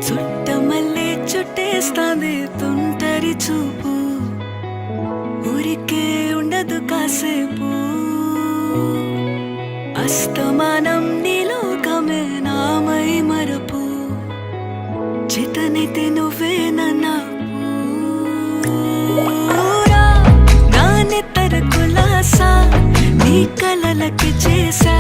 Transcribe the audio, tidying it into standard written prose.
చుట్టమల్లే చుట్టేస్తాంది తుంటరి చూపు, ఊరికే ఉండదు కాసేపు. అస్తమానం నీలోకమే నామై మరపు, చితనైతే నువ్వే నన్నా నా నెత్తర కులాసా నీ కలలకి చేసా.